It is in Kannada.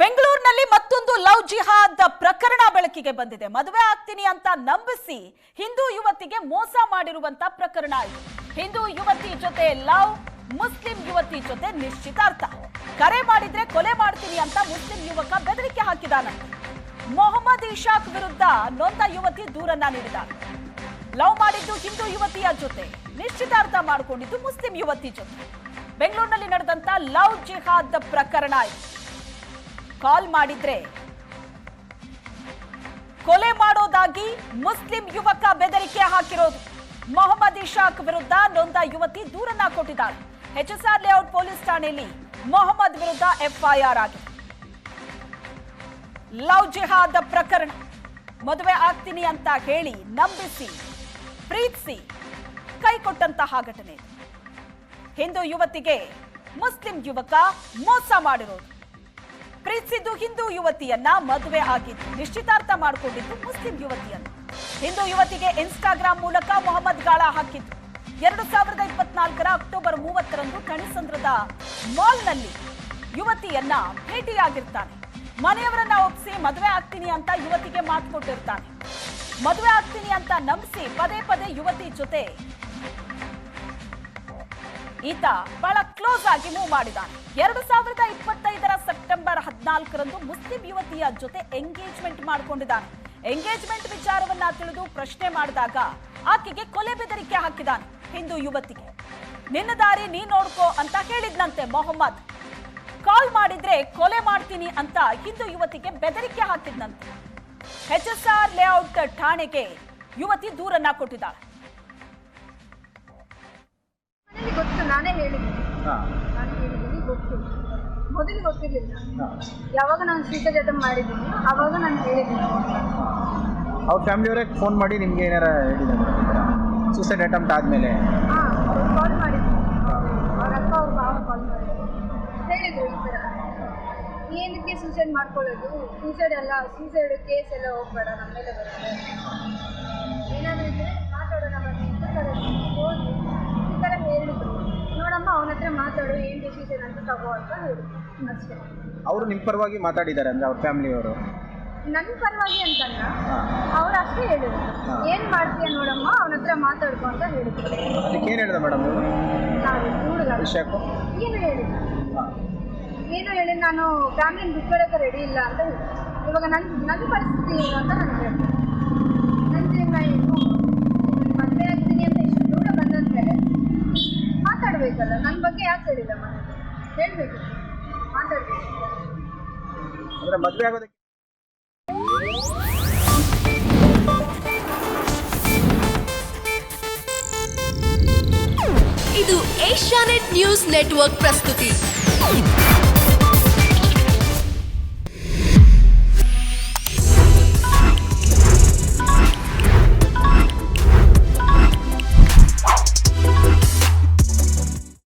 ಬೆಂಗಳೂರಿನಲ್ಲಿ ಮತ್ತೊಂದು ಲವ್ ಜಿಹಾದ್ ಪ್ರಕರಣ ಬೆಳಕಿಗೆ ಬಂದಿದೆ. ಮದುವೆ ಆಗ್ತೀನಿ ಅಂತ ನಂಬಿಸಿ ಹಿಂದೂ ಯುವತಿಗೆ ಮೋಸ ಮಾಡಿರುವಂತ ಪ್ರಕರಣ ಇದು. ಹಿಂದೂ ಯುವತಿ ಜೊತೆ ಲವ್, ಮುಸ್ಲಿಂ ಯುವತಿ ಜೊತೆ ನಿಶ್ಚಿತಾರ್ಥ. ಕರೆ ಮಾಡಿದ್ರೆ ಕೊಲೆ ಮಾಡ್ತೀನಿ ಅಂತ ಮುಸ್ಲಿಂ ಯುವಕ ಬೆದರಿಕೆ ಹಾಕಿದಾನಂತೆ. ಮೊಹಮ್ಮದ್ ಇಶಾಕ್ ವಿರುದ್ಧ ನೊಂದ ಯುವತಿ ದೂರನ್ನ ನೀಡಿದ್ದಾಳೆ. ಲವ್ ಮಾಡಿದ್ದು ಹಿಂದೂ ಯುವತಿಯ ಜೊತೆ, ನಿಶ್ಚಿತಾರ್ಥ ಮಾಡಿಕೊಂಡಿದ್ದು ಮುಸ್ಲಿಂ ಯುವತಿ ಜೊತೆ. ಬೆಂಗಳೂರಿನಲ್ಲಿ ನಡೆದಂತ ಲವ್ ಜಿಹಾದ್ ಪ್ರಕರಣ ಇದು. ಕಾಲ್ ಮಾಡಿದ್ರೆ ಕೊಲೆ ಮಾಡೋದಾಗಿ ಮುಸ್ಲಿಂ ಯುವಕ ಬೆದರಿಕೆ ಹಾಕಿರೋದು. ಮೊಹಮ್ಮದ್ ಇಶಾಕ್ ವಿರುದ್ಧ ನೊಂದ ಯುವತಿ ದೂರನ್ನ ಕೊಟ್ಟಿದ್ದಾಳೆ. HSR ಲೇಔಟ್ ಪೊಲೀಸ್ ಠಾಣೆಯಲ್ಲಿ ಮೊಹಮ್ಮದ್ ವಿರುದ್ಧ FIR ಆಗಿದೆ. ಲವ್ ಜಿಹಾದ್ ಪ್ರಕರಣ. ಮದುವೆ ಆಗ್ತೀನಿ ಅಂತ ಹೇಳಿ ನಂಬಿಸಿ ಪ್ರೀತಿಸಿ ಕೈ ಕೊಟ್ಟಂತಹ ಘಟನೆ. ಹಿಂದೂ ಯುವತಿಗೆ ಮುಸ್ಲಿಂ ಯುವಕ ಮೋಸ ಮಾಡಿರೋದು. ಪ್ರೀತಿಸಿದ್ದು ಹಿಂದೂ ಯುವತಿಯನ್ನ, ಮದುವೆ ಆಗಿದ್ದು ನಿಶ್ಚಿತಾರ್ಥ ಮಾಡಿಕೊಂಡಿದ್ದು ಮುಸ್ಲಿಂ ಯುವತಿಯನ್ನ. ಹಿಂದೂ ಯುವತಿಗೆ ಇನ್ಸ್ಟಾಗ್ರಾಮ್ ಮೂಲಕ ಮೊಹಮ್ಮದ್ ಗಾಳ ಹಾಕಿದ್ದು. 2024 ಅಕ್ಟೋಬರ್ 30ರಂದು ಕಣಿಸಂದ್ರದ ಮಾಲ್ನಲ್ಲಿ ಯುವತಿಯನ್ನ ಭೇಟಿಯಾಗಿರ್ತಾನೆ. ಮನೆಯವರನ್ನ ಒಪ್ಪಿಸಿ ಮದುವೆ ಆಗ್ತೀನಿ ಅಂತ ಯುವತಿಗೆ ಮಾತು ಕೊಟ್ಟಿರ್ತಾನೆ. ಮದುವೆ ಆಗ್ತೀನಿ ಅಂತ ನಂಬಿಸಿ ಪದೇ ಪದೇ ಯುವತಿ ಜೊತೆ ಈತ ಬಹಳ ಕ್ಲೋಸ್ ಆಗಿ ಮೂವ್ ಮಾಡಿದ್ದಾನೆ. 2025 ಸೆಪ್ಟೆಂಬರ್ 14ರಂದು ಮುಸ್ಲಿಂ ಯುವತಿಯ ಜೊತೆ ಎಂಗೇಜ್ಮೆಂಟ್ ಮಾಡಿಕೊಂಡಿದ್ದಾನೆ. ಎಂಗೇಜ್ಮೆಂಟ್ ವಿಚಾರವನ್ನ ತಿಳಿದು ಪ್ರಶ್ನೆ ಮಾಡಿದಾಗ ಆಕೆಗೆ ಕೊಲೆ ಬೆದರಿಕೆ ಹಾಕಿದ್ದಾನೆ. ಹಿಂದೂ ಯುವತಿಗೆ ನಿನ್ನ ದಾರಿ ನೀ ನೋಡ್ಕೋ ಅಂತ ಹೇಳಿದ್ನಂತೆ ಮೊಹಮ್ಮದ್. ಕಾಲ್ ಮಾಡಿದ್ರೆ ಕೊಲೆ ಮಾಡ್ತೀನಿ ಅಂತ ಹಿಂದೂ ಯುವತಿಗೆ ಬೆದರಿಕೆ ಹಾಕಿದ್ನಂತೆ. HSR ಲೇಔಟ್ ಠಾಣೆಗೆ ಯುವತಿ ದೂರನ್ನ ಕೊಟ್ಟಿದ್ದಾಳೆ. ಗೊತ್ತು, ನಾನೇ ಹೇಳಿದ್ದೀನಿ. ಗೊತ್ತು, ಮೊದಲು ಗೊತ್ತಿರಲಿಲ್ಲ. ಯಾವಾಗ ನಾನು ಸೂಸೈಡ್ ಅಟೆಂಪ್ಟ್ ಮಾಡಿದ್ದೀನಿ ಆವಾಗ ನಾನು ಹೇಳಿದ್ದೀನಿ. ಅವ್ರ ಫ್ಯಾಮಿಲಿಯವರೇ ಫೋನ್ ಮಾಡಿ ನಿಮ್ಗೆ ಏನಾರ ಹೇಳಿದ್ದಾರೆ ಸೂಸೈಡ್ ಅಟೆಂಪ್ಟ್ ಆದಮೇಲೆ? ಹಾಂ, ಅವ್ರು ಕಾಲ್ ಮಾಡಿದ್ರು. ಅವ್ರ ಅಕ್ಕ ಅವ್ರ ಭಾವ ಕಾಲ್ ಮಾಡಿದ್ರು. ಹೇಳಿದರು ಈ ಥರ ಏನಕ್ಕೆ ಸೂಸೈಡ್ ಮಾಡ್ಕೊಳ್ಳೋದು, ಸೂಸೈಡ್ ಕೇಸ್ ಎಲ್ಲ ಹೋಗ್ಬೇಡ, ನಮ್ಮ ಮೇಲೆ ಬರುತ್ತೆ, ಏನಾದರೂ ಇದ್ದರೆ ಮಾತಾಡೋಣ ಬನ್ನಿ ಅಂತ ಹೋಗಿ ಈ ಥರ ಹೇಳಿದ್ರು. ನೋಡಮ್ಮ ಅವನ ಹತ್ರ ಮಾತಾಡು, ಏನು ಡಿಸಿಷನ್ ಅಂತ ತಗೋ ಅಂತ ಹೇಳಿದ್ರು ಅಷ್ಟೇ. ಅವರು ನಿಮ್ಮ ಪರವಾಗಿ ಮಾತಾಡಿದ್ದಾರೆ ಅಂದರೆ ಅವ್ರ ಫ್ಯಾಮಿಲಿಯವರು? ನನ್ನ ಪರವಾಗಿ ಅಂತಲ್ಲ, ಅವ್ರು ಅಷ್ಟೇ ಹೇಳಿದ್ರು. ಏನು ಮಾಡ್ತೀಯ ನೋಡಮ್ಮ, ಅವನ ಹತ್ರ ಮಾತಾಡ್ಕೊ ಅಂತ ಹೇಳಿದ್ರು. ಅದಕ್ಕೆ ಏನು ಹೇಳಿದೆ ಮೇಡಮ್? ವಿಷಯಕ್ಕೂ ಏನು ಹೇಳಿಲ್ಲ, ಏನು ಹೇಳಿ ನಾನು ಫ್ಯಾಮಿಲಿನ ಬಿಟ್ಕೊಳ್ಳೋಕೆ ರೆಡಿ ಇಲ್ಲ ಅಂತ ಹೇಳಿದೆ. ಇವಾಗ ನನ್ನ ಪರಿಸ್ಥಿತಿ ಏನು ಅಂತ ನನಗೆ ಹೇಳ್ತೀನಿ. ನನ್ನ ಜೀವನ ಏನು, ಮದುವೆ ಆಗ್ತೀನಿ ಅಂತ ಇಷ್ಟು ದೂರ ಬಂದಂತೇಳಿ ಮಾತಾಡಬೇಕಲ್ಲ. ನನ್ನ ಬಗ್ಗೆ ಯಾಕೆ ಹೇಳಿಲ್ಲ ಮನೇಲಿ ಹೇಳಬೇಕು, ಮಾತಾಡಬೇಕು. ಅಂದರೆ ಮದುವೆ ಆಗೋದಕ್ಕೆ ಇದು ಏಷ್ಯಾನೆಟ್ ನ್ಯೂಸ್ ನೆಟ್ವರ್ಕ್ ಪ್ರಸ್ತುತಿ.